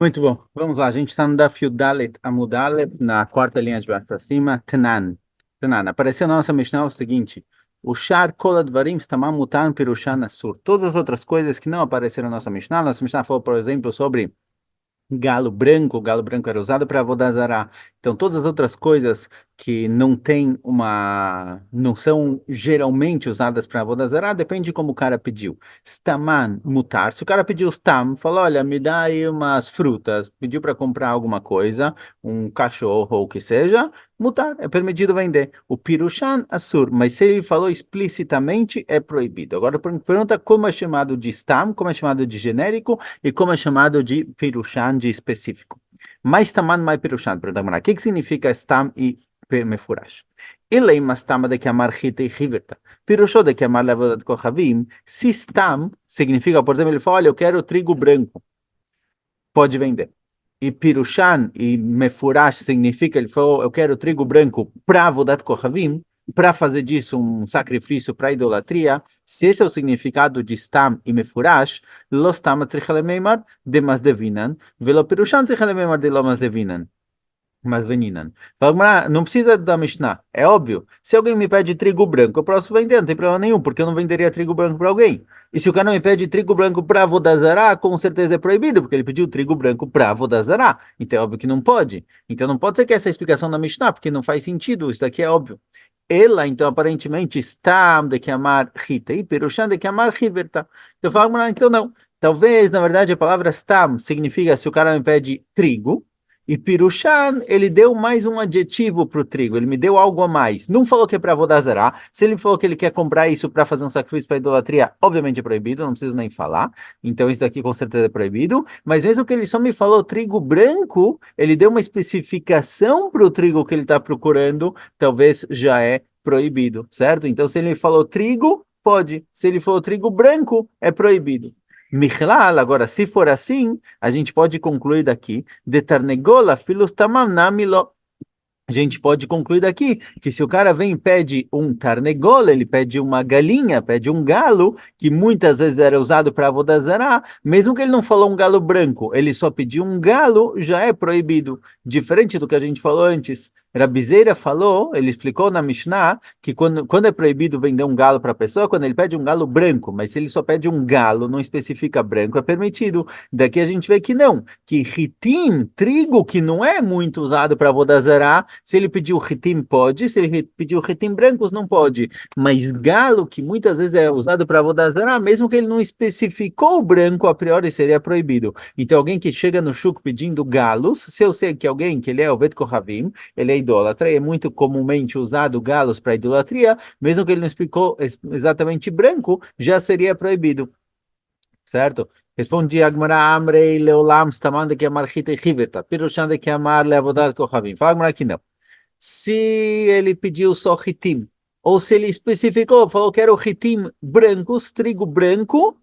Muito bom. Vamos lá. A gente está no Daf Dalet Amud Aleph, na quarta linha de baixo para cima. Tanan. Tanan. Apareceu na nossa Mishnah o seguinte: o Shar Kol Advarim Stamam Mutan Pirushan Asur. Todas as outras coisas que não apareceram na nossa Mishnah falou, por exemplo, sobre o galo branco era usado para Avodazará. Então, todas as outras coisas que não são geralmente usadas para Avodazará, depende de como o cara pediu. Staman, mutar. Se o cara pediu stam, falou, olha, me dá aí umas frutas, pediu para comprar alguma coisa, um cachorro ou o que seja, mutar, é permitido vender. O pirushan, assur, mas se ele falou explicitamente, é proibido. Agora, pergunta como é chamado de stam, como é chamado de genérico, e como é chamado de Pirushan de específico. Mais taman, mais Pirushan. Pergunta, o que significa Stam e Mefurash? Elei mastama de que amar Hita e Hiverta. Pirushó de que amar Levodat Kohavim. Se Stam significa, por exemplo, ele fala, olha, eu quero trigo branco, pode vender. E Pirushan e Mefurash significa, ele falou, eu quero trigo branco para Vodat Kohavim, para fazer disso um sacrifício para idolatria. Se esse é o significado de Stam e Mefurash, Lo Stam tzricha lemeimar de mas devinan, velo Pirushan tzricha lemeimar de lo mas devinan. Mas veninan. Fala, "Gmará, não precisa da Mishnah. É óbvio. Se alguém me pede trigo branco, eu posso vender, não tem problema nenhum, porque eu não venderia trigo branco para alguém. E se o cara me pede trigo branco para Vodazará, com certeza é proibido, porque ele pediu trigo branco para Vodazará. Então é óbvio que não pode. Então não pode ser que essa é a explicação da Mishnah, porque não faz sentido. Isso daqui é óbvio. Ela, então, aparentemente, está de que amar Rita e Perushan de que amar Riverta. Então fala, "Gmará, então não. Talvez, na verdade, a palavra stam significa se o cara me pede trigo. E Pirushan, ele deu mais um adjetivo para o trigo, ele me deu algo a mais. Não falou que é para Vodazará. Se ele falou que ele quer comprar isso para fazer um sacrifício para idolatria, obviamente é proibido, não preciso nem falar. Então isso daqui com certeza é proibido. Mas mesmo que ele só me falou trigo branco, ele deu uma especificação para o trigo que ele está procurando, talvez já é proibido, certo? Então se ele falou trigo, pode. Se ele falou trigo branco, é proibido. Michlal, agora, se for assim, a gente pode concluir daqui de Tarnegola, filos tamam namilo. A gente pode concluir daqui que se o cara vem e pede um tarnegola, ele pede uma galinha, pede um galo, que muitas vezes era usado para avodazará, mesmo que ele não falou um galo branco, ele só pediu um galo, já é proibido. Diferente do que a gente falou antes. Rabizeira falou, ele explicou na Mishnah, que quando é proibido vender um galo para a pessoa, quando ele pede um galo branco, mas se ele só pede um galo, não especifica branco, é permitido. Daqui a gente vê que não, que ritim, trigo, que não é muito usado para avodazará, se ele pediu ritim, pode. Se ele pediu ritim brancos, não pode. Mas galo, que muitas vezes é usado para vodazará, mesmo que ele não especificou o branco, a priori seria proibido. Então, alguém que chega no shuk pedindo galos, se eu sei que alguém que ele é Oved Kohavim, ele é idólatra, e é muito comumente usado galos para idolatria, mesmo que ele não explicou exatamente branco, já seria proibido, certo? Respondi Agmará Amrei Leolam Staman de que amar Hita e Hiverta, Piroshan de que amar Leavodat Kohavim. Fala Agmará que não. Se ele pediu só ritim, ou se ele especificou, falou que era o ritim brancos, trigo branco,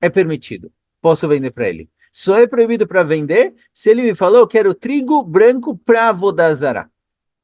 é permitido. Posso vender para ele. Só é proibido para vender se ele me falou que era o trigo branco para Vodazara.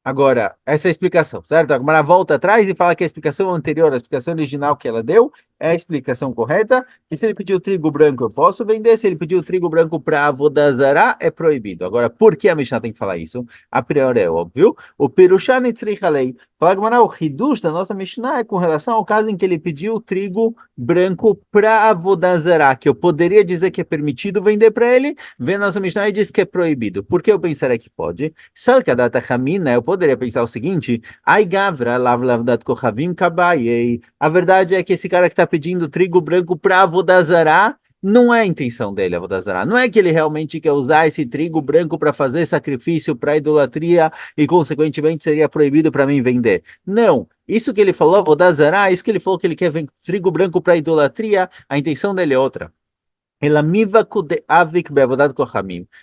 Agora, essa é a explicação, certo? Agora volta atrás e fala que a explicação anterior, a explicação original que ela deu, é a explicação correta. E se ele pediu trigo branco, eu posso vender. Se ele pediu trigo branco para avodazará, é proibido. Agora, por que a Mishnah tem que falar isso? A priori é óbvio. O Perushá Nitzrichalei. Fala Agora, o Hidush da nossa Mishnah é com relação ao caso em que ele pediu trigo branco para avodazará, que eu poderia dizer que é permitido vender para ele, vem a nossa Mishnah e diz que é proibido. Por que eu pensaria que pode? Salkadata Hamina, eu poderia pensar o seguinte: Ai Gavra, Lavdat Kochavim Kabayei. A verdade é que esse cara que está pedindo trigo branco para Avodazará, não é a intenção dele, Avodazará. Não é que ele realmente quer usar esse trigo branco para fazer sacrifício para idolatria e, consequentemente, seria proibido para mim vender. Não. Isso que ele falou, Avodazará, isso que ele falou que ele quer trigo branco para idolatria, a intenção dele é outra.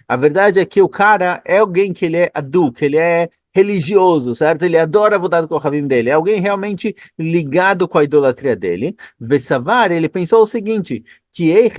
A verdade é que o cara é alguém que ele é adu, que ele é religioso, certo? Ele adora a do Kohavim dele, é alguém realmente ligado com a idolatria dele. Vesavar, ele pensou o seguinte, que ele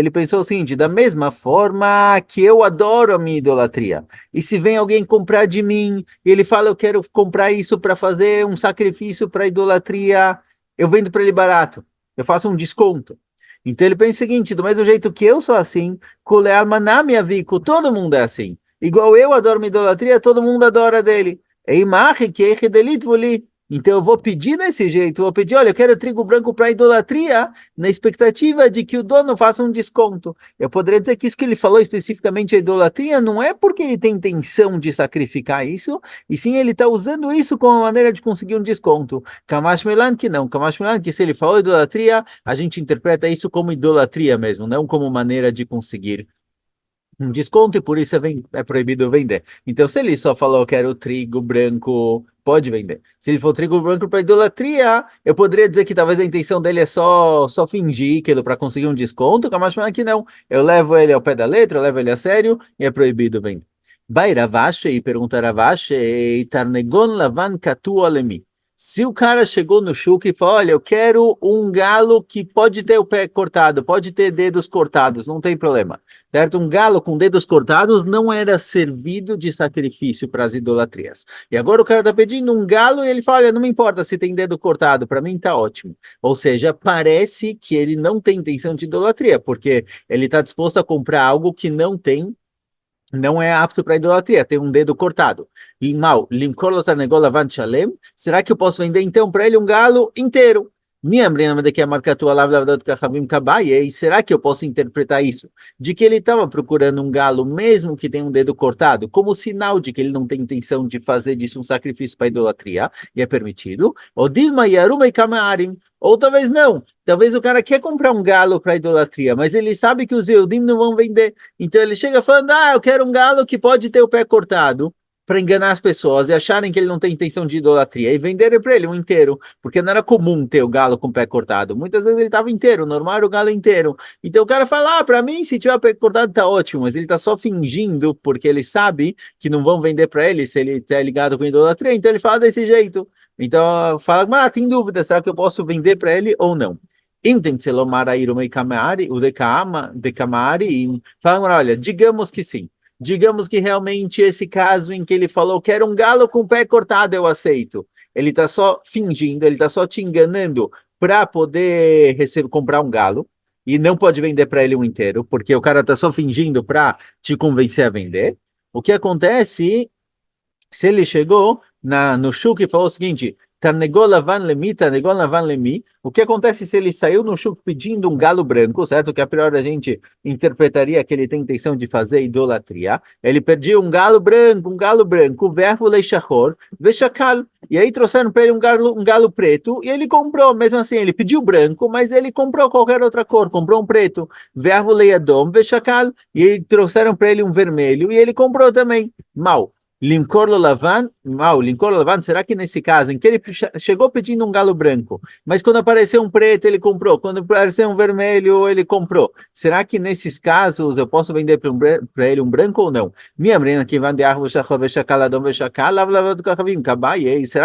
pensou o seguinte, da mesma forma que eu adoro a minha idolatria, e se vem alguém comprar de mim, e ele fala, eu quero comprar isso para fazer um sacrifício para a idolatria, eu vendo para ele barato, eu faço um desconto. Então ele pensa o seguinte, do mesmo jeito que eu sou assim, Kule almaná minha vico, todo mundo é assim. Igual eu adoro uma idolatria, todo mundo adora dele. Eimache que delit voli. Então eu vou pedir desse jeito, vou pedir, olha, eu quero trigo branco para idolatria, na expectativa de que o dono faça um desconto. Eu poderia dizer que isso que ele falou especificamente a idolatria não é porque ele tem intenção de sacrificar isso, e sim ele está usando isso como uma maneira de conseguir um desconto. Kamash Melan que não, Kamash Melan que se ele falou idolatria, a gente interpreta isso como idolatria mesmo, não como maneira de conseguir um desconto e por isso é proibido vender. Então, se ele só falou que era o trigo branco, pode vender. Se ele for trigo branco para idolatria, eu poderia dizer que talvez a intenção dele é só fingir aquilo para conseguir um desconto, mas que não. Eu levo ele ao pé da letra, eu levo ele a sério e é proibido vender. Vai Ravashi e pergunta Ravashi, Tarnegon lavan katu alemi. Se o cara chegou no Shuk e falou, olha, eu quero um galo que pode ter o pé cortado, pode ter dedos cortados, não tem problema, certo? Um galo com dedos cortados não era servido de sacrifício para as idolatrias. E agora o cara está pedindo um galo e ele fala, olha, não me importa se tem dedo cortado, para mim tá ótimo. Ou seja, parece que ele não tem intenção de idolatria, porque ele está disposto a comprar algo que não é apto para idolatria, tem um dedo cortado. E mal, limkor lo tarnegol lavan shalem, será que eu posso vender então para ele um galo inteiro? Minha mãe de que a marca tua lavdot kachavim kabaye, e será que eu posso interpretar isso? De que ele estava procurando um galo, mesmo que tenha um dedo cortado, como sinal de que ele não tem intenção de fazer disso um sacrifício para idolatria, e é permitido. Ou Dilma Yaruma e Kamarim, ou talvez não. Talvez o cara quer comprar um galo para idolatria, mas ele sabe que os Eudim não vão vender. Então ele chega falando: ah, eu quero um galo que pode ter o pé cortado, para enganar as pessoas e acharem que ele não tem intenção de idolatria e venderem para ele um inteiro, porque não era comum ter o galo com o pé cortado. Muitas vezes ele estava inteiro, normal era o galo inteiro. Então o cara fala: ah, para mim, se tiver o pé cortado, tá ótimo, mas ele está só fingindo, porque ele sabe que não vão vender para ele se ele está ligado com idolatria, então ele fala desse jeito. Então fala: ah, tem dúvida, será que eu posso vender para ele ou não? Fala, olha, digamos que sim. Digamos que realmente esse caso em que ele falou que era um galo com o pé cortado, eu aceito. Ele está só fingindo, ele está só te enganando para poder comprar um galo e não pode vender para ele um inteiro, porque o cara está só fingindo para te convencer a vender. O que acontece se ele chegou no Shuk e falou o seguinte, Tarnegol lavan lemi, Tarnegol lavan lemi, o que acontece se ele saiu no Shuk pedindo um galo branco, certo? Que a priori a gente interpretaria que ele tem intenção de fazer idolatria. Ele pediu um galo branco, verbo leishachor, veshakal. E aí trouxeram para ele um galo preto e ele comprou, mesmo assim, ele pediu branco, mas ele comprou qualquer outra cor, comprou um preto, verbo leiadom, veshakal. E aí trouxeram para ele um vermelho e ele comprou também. Mal. Limcor Lavan, será que nesse caso, em que ele chegou pedindo um galo branco, mas quando apareceu um preto, ele comprou, quando apareceu um vermelho, ele comprou, será que nesses casos eu posso vender para ele um branco ou não? Minha menina que vai de árvore, será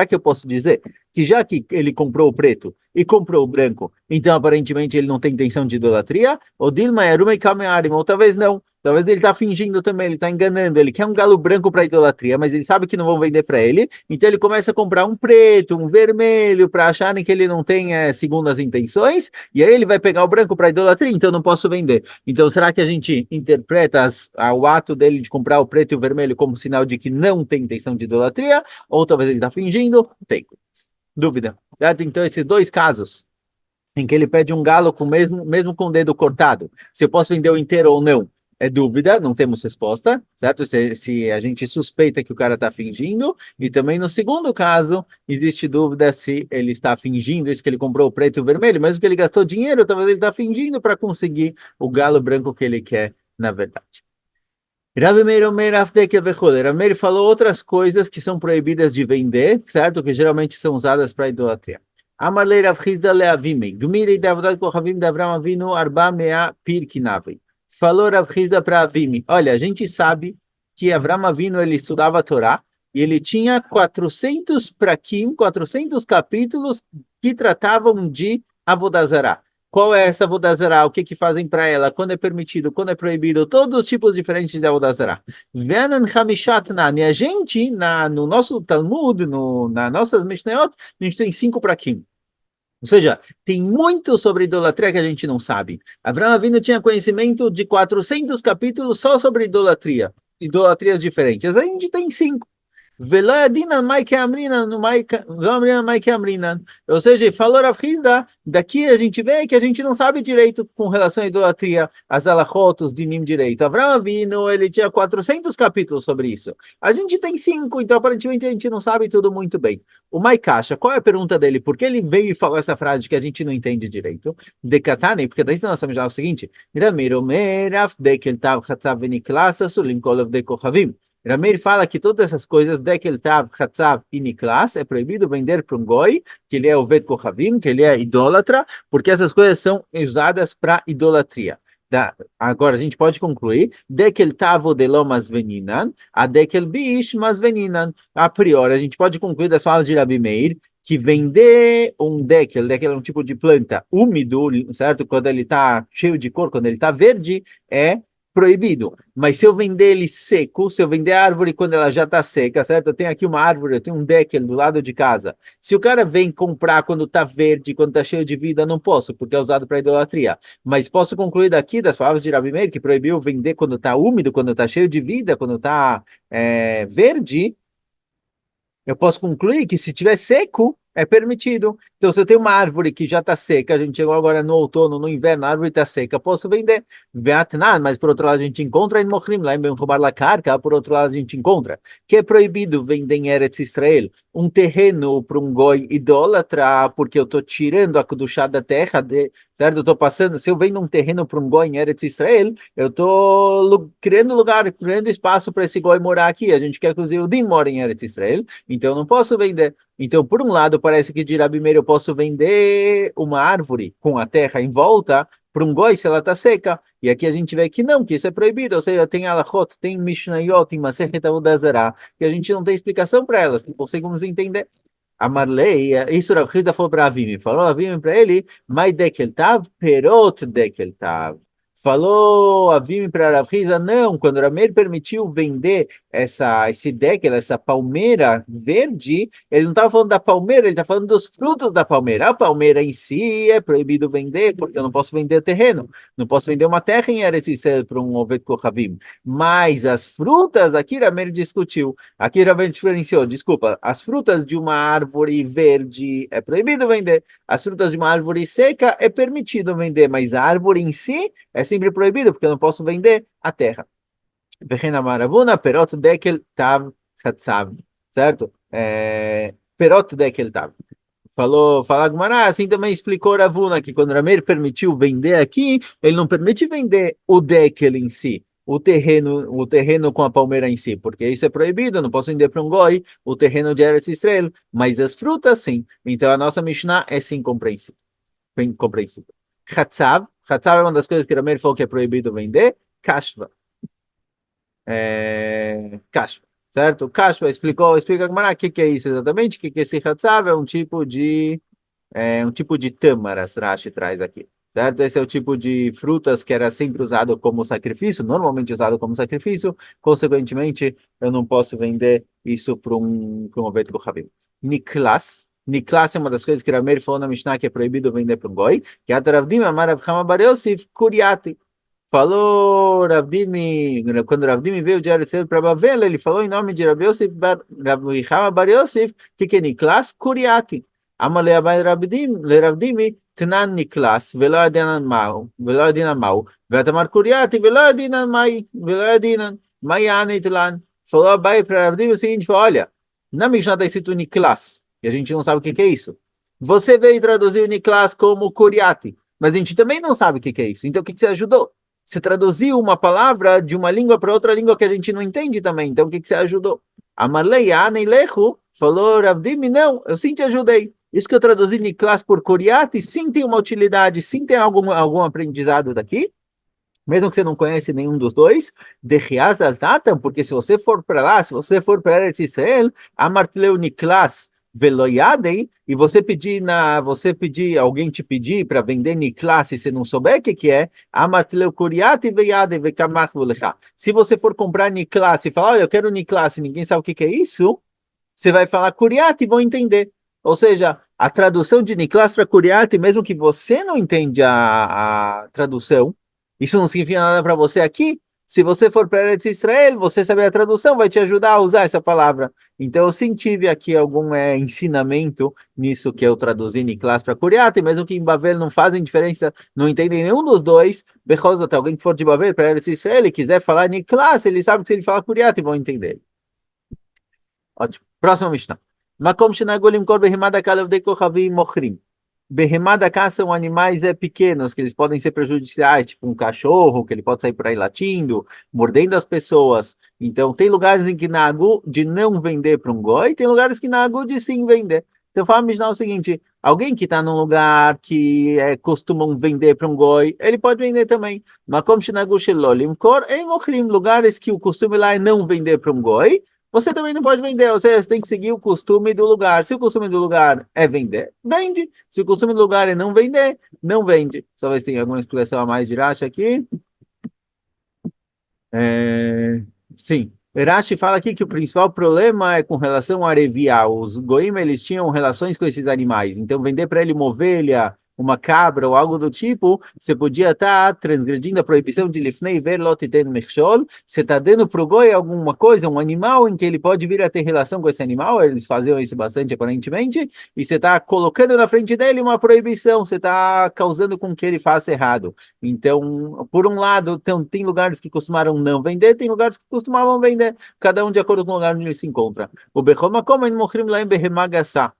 que eu posso dizer que já que ele comprou o preto e comprou o branco, então aparentemente ele não tem intenção de idolatria? Ou Dilma Yaruma e Kamearim, ou talvez não. Talvez ele está fingindo também, ele está enganando. Ele quer um galo branco para idolatria, mas ele sabe que não vão vender para ele. Então ele começa a comprar um preto, um vermelho, para acharem que ele não tem segundas intenções. E aí ele vai pegar o branco para idolatria, então não posso vender. Então será que a gente interpreta o ato dele de comprar o preto e o vermelho como sinal de que não tem intenção de idolatria? Ou talvez ele está fingindo? Tem dúvida. Certo? Então esses dois casos em que ele pede um galo com mesmo com o dedo cortado, se eu posso vender o inteiro ou não, é dúvida, não temos resposta, certo? Se a gente suspeita que o cara está fingindo, e também no segundo caso, existe dúvida se ele está fingindo isso que ele comprou o preto e o vermelho, mesmo que ele gastou dinheiro, talvez ele está fingindo para conseguir o galo branco que ele quer, na verdade. Rabi Meir Omer Afdekel Vechol. Rabi Meir falou outras coisas que são proibidas de vender, certo? Que geralmente são usadas para idolatria. Amar lei Rav Chizda leavime. Gmirei davdat kochavim davram avinu arba mea pirkinavei. Falou Rav Chizda para Avime. Olha, a gente sabe que Avram Avinu ele estudava a Torá e ele tinha 400 prakim, 400 capítulos que tratavam de Avodazará. Qual é essa Avodazará? O que que fazem para ela? Quando é permitido? Quando é proibido? Todos os tipos diferentes de Avodazará. Venan Hamishat Nani. A gente, no nosso Talmud, nas nossas Mishnayot, a gente tem 5 prakim. Ou seja, tem muito sobre idolatria que a gente não sabe. Abraão Avinu tinha conhecimento de 400 capítulos só sobre idolatria, idolatrias diferentes. A gente tem cinco. ולא ידינן מאי כאמרינן, לא אמרינן מאי כאמרינן. Ou seja, falou Rav Hizda, daqui a gente vê que a gente não sabe direito com relação à idolatria, as alachot, os dinim direito. Avraham Avinu, ele tinha 400 capítulos sobre isso. A gente tem cinco, então aparentemente a gente não sabe tudo muito bem. O Maikasha, qual é a pergunta dele? Por que ele veio e falou essa frase que a gente não entende direito? Decatane, porque daí nós vamos lá o seguinte, Ramir Omer, Afdekel Tav Chatzav Veniklas, Asulim Kolov de Kochavim. Rameir fala que todas essas coisas, Dekel Tav, Hatzav e Niklas, é proibido vender para um goi, que ele é Oved Kohavim, que ele é idólatra, porque essas coisas são usadas para idolatria. Agora a gente pode concluir, Dekel Tavo Delomas Veninan, a Dekel Bish Mas Veninan. A priori, a gente pode concluir das falas de Rabi Meir, que vender um dekel é um tipo de planta úmido, certo? Quando ele está cheio de cor, quando ele está verde, é proibido. Mas se eu vender ele seco, se eu vender a árvore quando ela já está seca, certo? Eu tenho aqui uma árvore, eu tenho um dekel do lado de casa. Se o cara vem comprar quando está verde, quando está cheio de vida, não posso, porque é usado para idolatria. Mas posso concluir daqui das palavras de Rabi Meir, que proibiu vender quando está úmido, quando está cheio de vida, quando está verde, eu posso concluir que se tiver seco, é permitido. Então, se eu tenho uma árvore que já está seca, a gente chegou agora no outono, no inverno, a árvore está seca, posso vender. Vietnã, mas por outro lado a gente encontra em Mochrim, lá em Ben-Rubar Lakarka, por outro lado a gente encontra que é proibido vender em Eretz Israel um terreno para um goi idólatra, porque eu estou tirando a kedushá da terra, certo? Eu estou passando, se eu vendo um terreno para um goi em Eretz Israel, eu estou criando lugar, criando espaço para esse goi morar aqui. A gente quer que os Yehudim morem em Eretz Israel, então eu não posso vender. Então, por um lado, parece que de Rabi Meir eu posso vender uma árvore com a terra em volta para um goi se ela está seca. E aqui a gente vê que não, que isso é proibido. Ou seja, tem alachot, tem mishnayot, tem masechet avodah zarah, que a gente não tem explicação para elas, não conseguimos entender. A Marley, isso Rav Hizda falou para Avimi, falou Avimi para ele, mai dekel tav, perot dekel tav. Falou Avimi para Rav Hizda, não, quando Rameir permitiu vender esse dekel, essa palmeira verde, ele não estava falando da palmeira, ele está falando dos frutos da palmeira. A palmeira em si é proibido vender, porque eu não posso vender terreno, não posso vender uma terra em Eretz Yisrael para um Oved Kohavim. Mas as frutas, aqui Rameir discutiu. Aqui Rameir diferenciou, desculpa, as frutas de uma árvore verde é proibido vender, as frutas de uma árvore seca é permitido vender, mas a árvore em si é sempre proibido, porque eu não posso vender a terra. וכן אמר רבונה, פירות דקל תו חצב, certo? Perot dekel tav. Fala Gumará, assim também explicou Ravuna que quando Rameir permitiu vender aqui, ele não permite vender o dekel em si, o terreno com a palmeira em si, porque isso é proibido, não posso vender para um goi o terreno de Eretz Israel, mas as frutas sim. Então a nossa Mishnah é sim compreensível. Compreensível. Chatzav é uma das coisas que Rameir falou que é proibido vender, kashva. Kashfa, certo? Kashfa explica Gemara o que é isso exatamente, o que é esse Hatzav, é um tipo de tâmaras, Rashi traz aqui, certo? Esse é o tipo de frutas que era sempre usado como sacrifício, normalmente usado como sacrifício, consequentemente, eu não posso vender isso para um Oved Kohavim. Niklas é uma das coisas que Rameir falou na Mishnah que é proibido vender para um goi, que é Ravdim Amar Rav Chama Bar Yosef Kuriati. Falou Ravdimi, quando Ravdimi veio de Eretz para Bavel, ele falou em nome de Rabi Yosef, Rabi Chama Bar Yosef, que é Niklas Kuriati. Amale Abai Ravdimi, Tnan Niklas, Velo Adinan Mau, Velo Adinan Mau, Vetamar Kuriati, Velo Adinan Mai, Velo Adinan, Maiane Tlan. Falou Abai para Ravdimi o seguinte, falou, olha, na Mishnah está escrito Niklas, e a gente não sabe o que é isso. Você veio traduzir o Niklas como Kuriati, mas a gente também não sabe o que é isso. Então, o que você ajudou? Você traduziu uma palavra de uma língua para outra língua que a gente não entende também. Então, o que você ajudou? Amarlei, Aneilechu, falou Ravdimi, não, eu sim te ajudei. Isso que eu traduzi Niklas por Kuriati, sim tem uma utilidade, sim tem algum aprendizado daqui, mesmo que você não conhece nenhum dos dois, de Riaz al Tatam, porque se você for para lá, se você for para Eretz Israel, Amartleu Niklas Veloyadei, e alguém te pedir para vender Niklas e você não souber o que é, Amartleu Kuriati Veyadei Vekamach Volecha. Se você for comprar Niklas e falar, olha, eu quero Niklas e ninguém sabe o que é isso, você vai falar Kuriati e vão entender. Ou seja, a tradução de Niklas para Curiate, mesmo que você não entende a tradução, isso não significa nada para você aqui. Se você for para Eretz Israel, você saber a tradução vai te ajudar a usar essa palavra. Então, eu sim tive aqui algum ensinamento nisso que eu traduzi Niklas para Curiate, mesmo que em Bavel não fazem diferença, não entendem nenhum dos dois. Bechosot, alguém que for de Bavel para Eretz Israel e quiser falar Niklas, ele sabe que se ele falar Curiate, vão entender. Ótimo. Próxima Mishnah. Makom shenagol limkor behemada kalev de kochavim mochrim. Behemada cá são animais pequenos, que eles podem ser prejudiciais, tipo um cachorro, que ele pode sair por aí latindo, mordendo as pessoas. Então, tem lugares em que Nagu de não vender para um goi, tem lugares que Nagu de sim vender. Então, fala Mishnah o seguinte, alguém que está num lugar que costumam vender para um goi, ele pode vender também. Makom shenagu shelo limkor em mochrim, lugares que o costume lá é não vender para um goi, você também não pode vender, ou seja, você tem que seguir o costume do lugar. Se o costume do lugar é vender, vende. Se o costume do lugar é não vender, não vende. Só ver se tem alguma explicação a mais de Rashi aqui. É, sim. Rashi fala aqui que o principal problema é com relação a Areviá. Os Goim, eles tinham relações com esses animais. Então, vender para ele uma ovelha, uma cabra ou algo do tipo, você podia estar transgredindo a proibição de Lifnei ver lotiten mechshol. Você está dando para o Goi alguma coisa, um animal em que ele pode vir a ter relação com esse animal. Eles faziam isso bastante, aparentemente. E você está colocando na frente dele uma proibição. Você está causando com que ele faça errado. Então, por um lado, tem lugares que costumaram não vender, tem lugares que costumavam vender, cada um de acordo com o lugar onde ele se encontra. O Bechoma como em Mochrim Laim Behemagassá.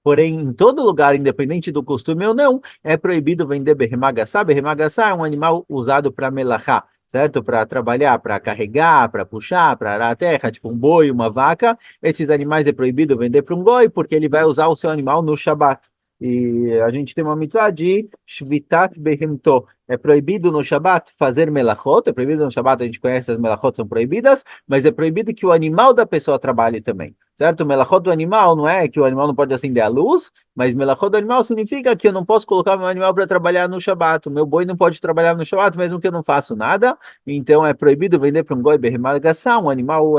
Porém, em todo lugar, independente do costume ou não, é proibido vender berremagassá. Berremagassá é um animal usado para melachá, certo? Para trabalhar, para carregar, para puxar, para arar a terra, tipo um boi, uma vaca. Esses animais é proibido vender para um goi, porque ele vai usar o seu animal no Shabat. E a gente tem uma mitzvah de Shvitat Behemto. É proibido no Shabat fazer melachot, é proibido no Shabat, a gente conhece as melachot são proibidas, mas é proibido que o animal da pessoa trabalhe também, certo? Melachot do animal não é que o animal não pode acender a luz, mas melachot do animal significa que eu não posso colocar meu animal para trabalhar no Shabat, o meu boi não pode trabalhar no Shabat, mesmo que eu não faça nada, então é proibido vender para um goi berrimagassá, um animal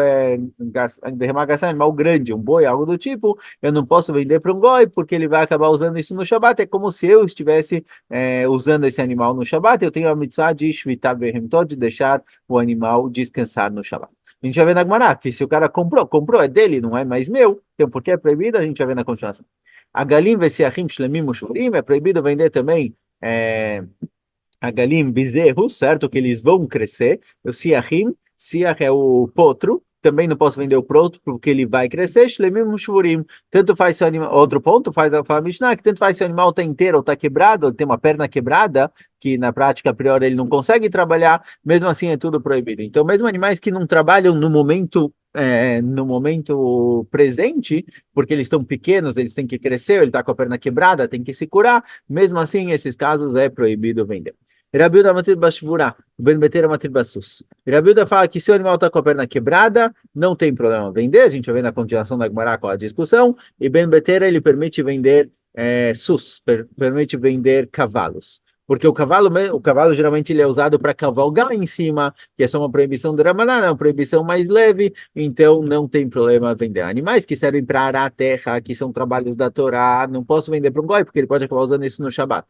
berrimagassá é um animal grande, um boi, algo do tipo, eu não posso vender para um goi, porque ele vai acabar usando isso no Shabat, é como se eu estivesse usando esse animal no Shabat, eu tenho a mitzvah de Shvitat Behemtot, de deixar o animal descansar no Shabat. A gente vai ver na Gemara que se o cara comprou, é dele, não é mais meu. Então, porque é proibido, a gente vai ver na continuação. A galim vesiachim shlemim ushurim, é proibido vender também a galim bezerros, certo? Que eles vão crescer. O siachim, siach é o potro, também não posso vender o potro porque ele vai crescer. Shlemim ushurim, tanto faz se o animal, outro ponto, faz a Mishnah, que tanto faz se o animal está inteiro ou está quebrado, ou tem uma perna quebrada, que na prática, a priori, ele não consegue trabalhar, mesmo assim é tudo proibido. Então, mesmo animais que não trabalham no momento presente, porque eles estão pequenos, eles têm que crescer, ele está com a perna quebrada, tem que se curar, mesmo assim, em esses casos é proibido vender. Rabiuda matir bashvura, ben beter matir basus. Rabiuda fala que se o animal está com a perna quebrada, não tem problema vender, a gente vai ver na continuação da Gemara com a discussão, e ben beter ele permite vender permite vender cavalos. Porque o cavalo geralmente ele é usado para cavalgar em cima, que é só uma proibição de Ramadan, é uma proibição mais leve, então não tem problema vender. Animais que servem para arar a terra, que são trabalhos da Torá, não posso vender para um goi, porque ele pode acabar usando isso no Shabat.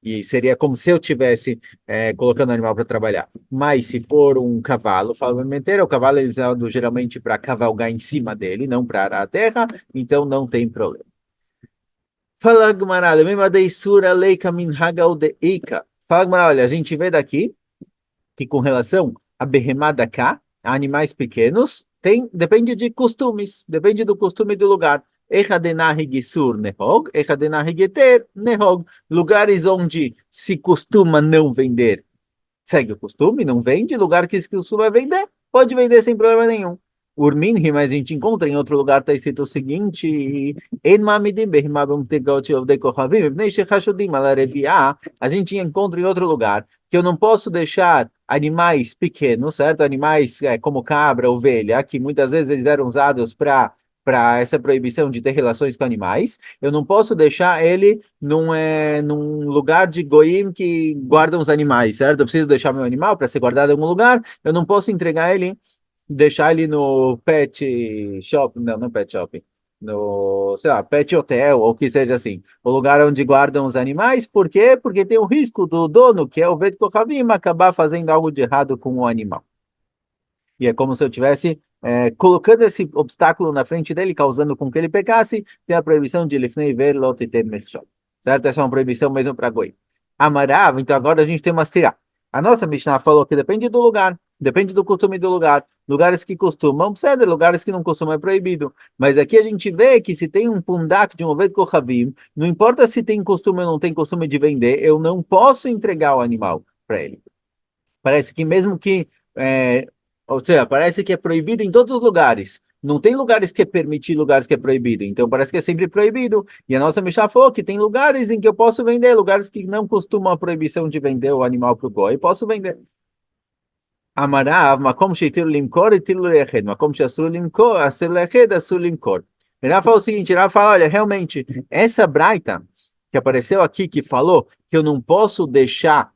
E seria como se eu tivesse colocando animal para trabalhar. Mas se for um cavalo, fala o cavalo eles usam geralmente para cavalgar em cima dele, não para arar a terra, então não tem problema. Fala, Gumará, mesma deissura leica minhaga udeika. Fala, Gumará, olha, a gente vê daqui que com relação a berremada cá, a animais pequenos, depende de costumes, depende do costume do lugar. Echadenahig nehog, echadenahig nehog. Lugares onde se costuma não vender, segue o costume, não vende. Lugar que se costuma vender, pode vender sem problema nenhum. Urminhi, mas a gente encontra em outro lugar, está escrito o seguinte: a gente encontra em outro lugar que eu não posso deixar animais pequenos, certo? Animais como cabra, ovelha, que muitas vezes eles eram usados para essa proibição de ter relações com animais. Eu não posso deixar ele num lugar de goim que guardam os animais, certo? Eu preciso deixar meu animal para ser guardado em algum lugar. Eu não posso entregar ele, deixar ele no pet shop, não pet shop. no, sei lá, pet hotel, ou que seja assim, o lugar onde guardam os animais, por quê? Porque tem o risco do dono, que é o Vet Kohavim, acabar fazendo algo de errado com o animal. E é como se eu tivesse colocando esse obstáculo na frente dele, causando com que ele pecasse, tem a proibição de lifnei ver lot ter mechol. Certo? Essa é uma proibição mesmo para goi. Amarav, então agora a gente tem uma stirá. A nossa Mishnah falou que depende do lugar, depende do costume do lugar. Lugares que costumam ceder, lugares que não costumam é proibido. Mas aqui a gente vê que se tem um pundak de um oved kohavim, não importa se tem costume ou não tem costume de vender, eu não posso entregar o animal para ele. Parece que mesmo que, ou seja, parece que é proibido em todos os lugares. Não tem lugares que é permitido, lugares que é proibido. Então parece que é sempre proibido. E a nossa Mishnah falou que tem lugares em que eu posso vender, lugares que não costumam a proibição de vender o animal para o goi, posso vender. Amarav, makom sheitir limkor e tiro leched, makom sheasur limkor, asur leched, asur limkor. Ele fala o seguinte, ele fala, olha, realmente, essa braita que apareceu aqui, que falou que eu não posso deixar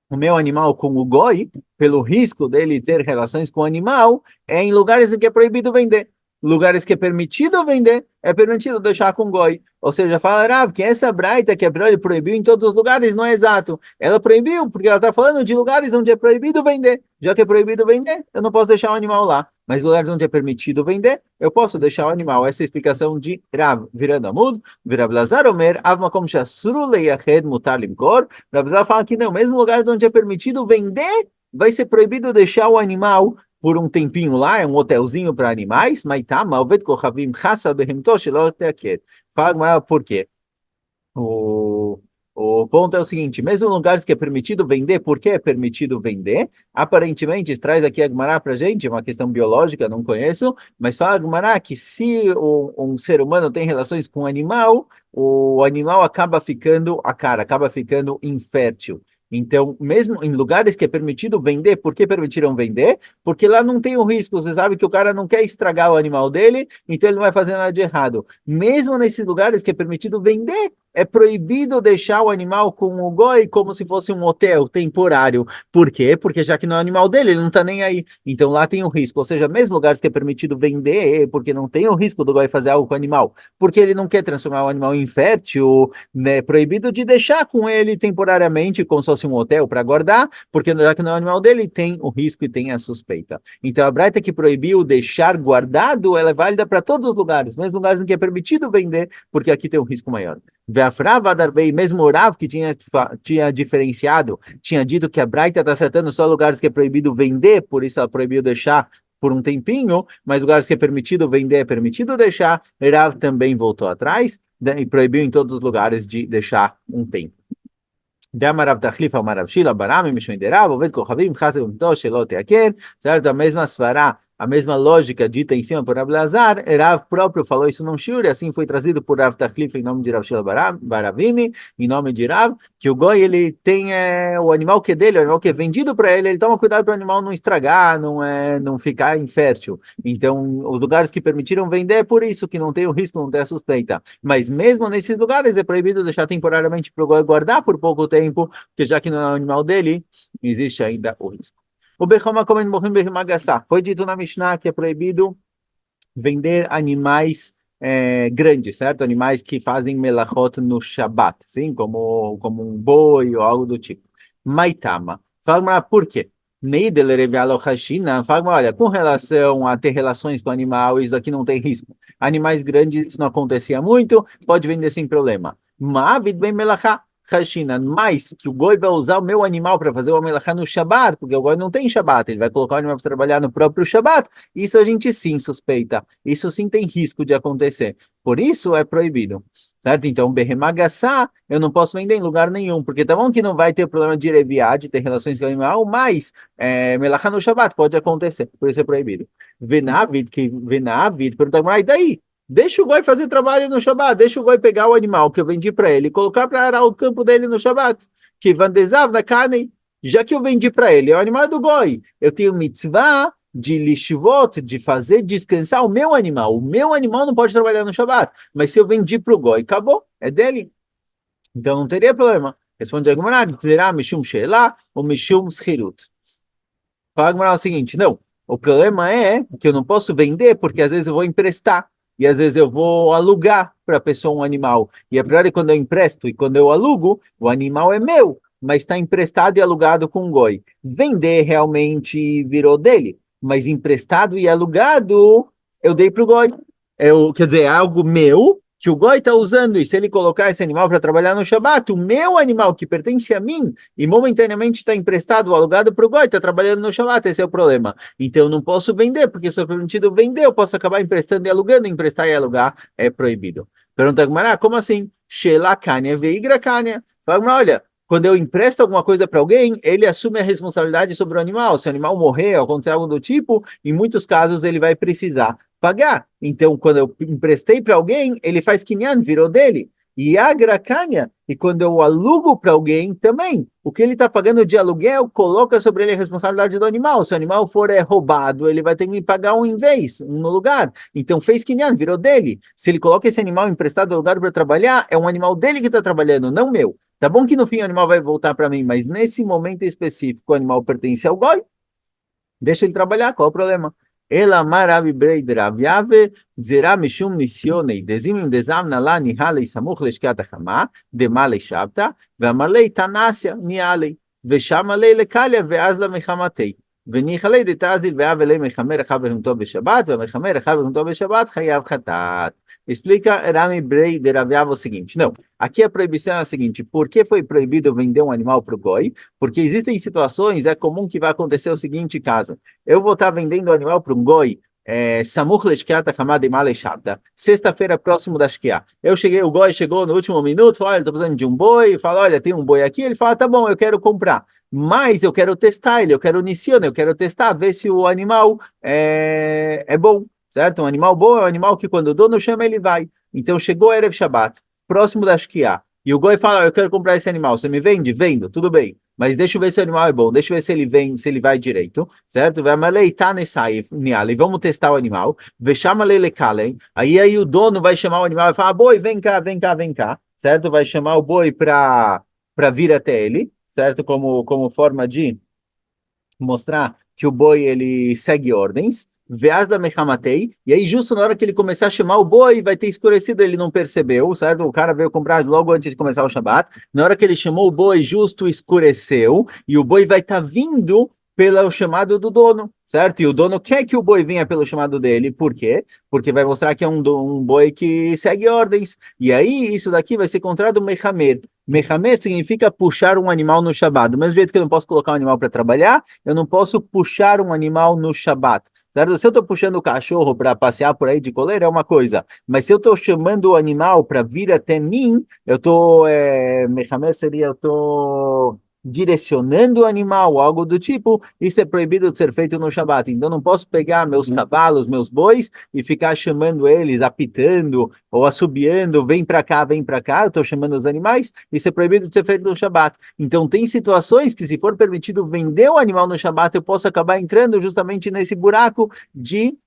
o meu animal com o goi, pelo risco dele ter relações com o animal, é em lugares em que é proibido vender. Lugares que é permitido vender, é permitido deixar com goi. Ou seja, fala Rav, que essa braita que a Pirelli proibiu em todos os lugares não é exato. Ela proibiu porque ela está falando de lugares onde é proibido vender. Já que é proibido vender, eu não posso deixar o animal lá. Mas lugares onde é permitido vender, eu posso deixar o animal. Essa é a explicação de Rav, virando Amud, Virav Lazar Omer, Av Makom Shasru Leiached Mutar Limkor. Rav Lazar fala que não, mesmo lugares onde é permitido vender, vai ser proibido deixar o animal por um tempinho lá, é um hotelzinho para animais, mas tá, malvet kochavim chassa behemto shelo teaket. Fala por quê? O, o ponto é o seguinte: mesmo em lugares que é permitido vender, por que é permitido vender? Aparentemente, traz aqui a Gemara para gente, uma questão biológica, não conheço, mas fala a Gemara que se um ser humano tem relações com um animal, o animal acaba ficando, a cara acaba ficando infértil. Então, mesmo em lugares que é permitido vender, por que permitiram vender? Porque lá não tem o risco. Você sabe que o cara não quer estragar o animal dele, então ele não vai fazer nada de errado. Mesmo nesses lugares que é permitido vender, é proibido deixar o animal com o goi como se fosse um hotel temporário. Por quê? Porque já que não é o animal dele, ele não está nem aí. Então lá tem o risco. Ou seja, mesmo lugares que é permitido vender, porque não tem o risco do goi fazer algo com o animal, porque ele não quer transformar o animal em fértil, né? Proibido de deixar com ele temporariamente, como se fosse um hotel para guardar, porque já que não é o animal dele, tem o risco e tem a suspeita. Então a Braita que proibiu deixar guardado, ela é válida para todos os lugares, mesmo lugares em que é permitido vender, porque aqui tem um risco maior. Mesmo o Rav, que tinha diferenciado, tinha dito que a Braita está acertando só lugares que é proibido vender, por isso ela proibiu deixar por um tempinho, mas lugares que é permitido vender, é permitido deixar. Rav também voltou atrás, né, e proibiu em todos os lugares de deixar um tempo. דאמר תחליף אמר רב שילה ברמי משמי דרב, עובד כוכבים חסר ומתו שלא תעקר, certo? A mesma svará, a mesma lógica dita em cima por Rav Lazar, Rav próprio falou isso num shiur, e assim foi trazido por Rav Tachlif em nome de Rav Shila Baravimi, em nome de Rav, que o goi ele tem o animal que é dele, o animal que é vendido para ele, ele toma cuidado para o animal não estragar, não ficar infértil. Então, os lugares que permitiram vender é por isso que não tem o risco, não tem a suspeita. Mas mesmo nesses lugares é proibido deixar temporariamente para o goi guardar por pouco tempo, porque já que não é o animal dele, existe ainda o risco. O Bechoma Komen Mohim Behemagassá. Foi dito na Mishnah que é proibido vender animais grandes, certo? Animais que fazem melachot no Shabat, sim? Como um boi ou algo do tipo. Maitama. Fala, por quê? Fala, olha, com relação a ter relações com animal, isso daqui não tem risco. Animais grandes, isso não acontecia muito, pode vender sem problema. Mavid bem melachá. Hashina, mas que o goi vai usar o meu animal para fazer o melachá no Shabat, porque o goi não tem Shabat, ele vai colocar o animal para trabalhar no próprio Shabat, isso a gente sim suspeita, isso sim tem risco de acontecer, por isso é proibido, certo? Então, berremagassá, eu não posso vender em lugar nenhum, porque tá bom que não vai ter problema de reviar, de ter relações com o animal, mas melachá no Shabat pode acontecer, por isso é proibido. Venavid, pergunta, e daí? Deixa o goi fazer trabalho no Shabat, deixa o goi pegar o animal que eu vendi para ele e colocar para arar o campo dele no Shabat. Que vandezav na carne, já que eu vendi para ele, é o animal do goi. Eu tenho mitzvah de lishvot, de fazer descansar o meu animal. O meu animal não pode trabalhar no Shabat, mas se eu vendi para o goi, acabou, é dele. Então não teria problema. Responde a Gemara, será mishum shelah ou mishum schirut. Fala a Gemara o seguinte, não, o problema é que eu não posso vender porque às vezes eu vou emprestar. e às vezes eu vou alugar para a pessoa um animal. E a priori, quando eu empresto e quando eu alugo, o animal é meu, mas está emprestado e alugado com um goi. Vender realmente virou dele, mas emprestado e alugado eu dei para o goi. Quer dizer, é algo meu que o goi está usando, e se ele colocar esse animal para trabalhar no Shabat, o meu animal que pertence a mim e momentaneamente está emprestado ou alugado para o goi, está trabalhando no Shabat, esse é o problema. Então eu não posso vender, porque se é permitido vender, eu posso acabar emprestando e alugando, emprestar e alugar é proibido. Pergunta Gmará, como assim? Shela kanya veigra kanya. Fala, olha, quando eu empresto alguma coisa para alguém, ele assume a responsabilidade sobre o animal. Se o animal morrer ou acontecer algo do tipo, em muitos casos ele vai precisar pagar. Então, quando eu emprestei para alguém, ele faz quinyan, virou dele. E agracania, e quando eu alugo para alguém também, o que ele está pagando de aluguel coloca sobre ele a responsabilidade do animal. Se o animal for roubado, ele vai ter que me pagar um em vez, um no lugar. Então fez quinyan, virou dele. Se ele coloca esse animal emprestado no lugar para trabalhar, é um animal dele que está trabalhando, não meu. Tá bom que no fim o animal vai voltar para mim, mas nesse momento específico o animal pertence ao goi, deixa ele trabalhar, qual é o problema? Ela maravi breider aviave, zera mishum nisionei, dezimim dezamna lá nihalei samuch leshkat achama, demalei shabta, veamalei tanasya nialei, ושמלei לקליה ואז למחמתי. וניחלי דתזיל ואב אלי מחמר אחד בהמתו בשבת, והמחמר אחד בהמתו בשבת חייב חטאת. Explica Rami Brei de Rabiava o seguinte: não, aqui a proibição é a seguinte: por que foi proibido vender um animal para o goi? Porque existem situações, é comum que vai acontecer o seguinte caso: eu vou estar vendendo o animal para um goi, Samuch leshkiata hamad imale shabda, sexta-feira próximo da Shkia. Eu cheguei, o goi chegou no último minuto, falou: olha, estou precisando de um boi. Fala: olha, tem um boi aqui. Ele fala: tá bom, eu quero comprar. Mas eu quero testar ele, eu quero iniciar, eu quero testar, ver se o animal é bom, certo? Um animal bom é um animal que quando o dono chama, ele vai. Então chegou Erev Shabbat, próximo da Shkia, e o goi fala: eu quero comprar esse animal, você me vende? Vendo, tudo bem. Mas deixa eu ver se o animal é bom, deixa eu ver se ele vem, se ele vai direito, certo? Vamos testar o animal. Aí o dono vai chamar o animal e falar: boi, vem cá, vem cá, vem cá, certo? Vai chamar o boi para vir até ele, certo? Como forma de mostrar que o boi ele segue ordens. Veaz da Mechamatei, e aí justo na hora que ele começar a chamar o boi, vai ter escurecido, ele não percebeu, certo? O cara veio comprar logo antes de começar o Shabat. Na hora que ele chamou o boi, justo escureceu, e o boi vai estar vindo pelo chamado do dono, certo? E o dono quer que o boi venha pelo chamado dele, por quê? Porque vai mostrar que é um boi que segue ordens. E aí, isso daqui vai ser encontrado Mechamer. Mechamer significa puxar um animal no Shabat. Do mesmo jeito que eu não posso colocar um animal para trabalhar, eu não posso puxar um animal no Shabat. Certo? Se eu estou puxando o cachorro para passear por aí de coleira, é uma coisa. Mas se eu estou chamando o animal para vir até mim, eu estou. Mechamer seria, eu estou direcionando o animal, algo do tipo, isso é proibido de ser feito no Shabat. Então não posso pegar meus cavalos, meus bois e ficar chamando eles, apitando ou assobiando, vem para cá, eu estou chamando os animais, isso é proibido de ser feito no Shabat. Então tem situações que se for permitido vender o animal no Shabat, eu posso acabar entrando justamente nesse buraco de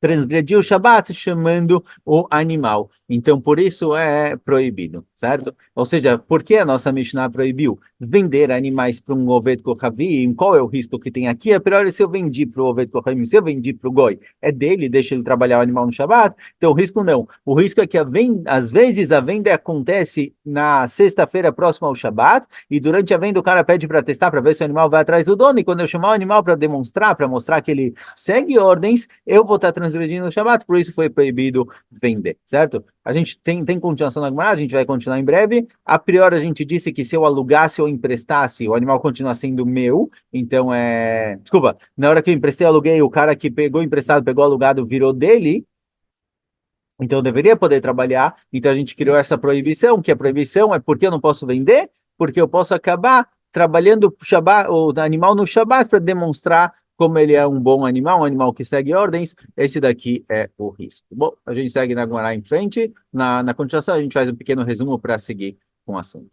transgrediu o Shabat chamando o animal. Então, por isso é proibido, certo? Ou seja, por que a nossa Mishnah proibiu vender animais para um Oved Kohavim? Qual é o risco que tem aqui? A priori, se eu vendi para o Oved Kohavim, se eu vendi para o Goi, é dele, deixa ele trabalhar o animal no Shabat? Então, o risco não. O risco é que às vezes a venda acontece na sexta-feira próxima ao Shabat, e durante a venda o cara pede para testar, para ver se o animal vai atrás do dono, e quando eu chamar o animal para demonstrar, para mostrar que ele segue ordens, eu vou estar transgredindo o Shabat, por isso foi proibido vender, certo? A gente tem continuação na Gemara, a gente vai continuar em breve. A priori a gente disse que se eu alugasse ou emprestasse, o animal continua sendo meu, então Desculpa, na hora que eu emprestei, eu aluguei, o cara que pegou emprestado, pegou alugado, virou dele, então eu deveria poder trabalhar, então a gente criou essa proibição, que a proibição é porque eu não posso vender, porque eu posso acabar trabalhando o animal no Shabat para demonstrar como ele é um bom animal, um animal que segue ordens. Esse daqui é o risco. Bom, a gente segue na Gemara em frente, na continuação a gente faz um pequeno resumo para seguir com o assunto.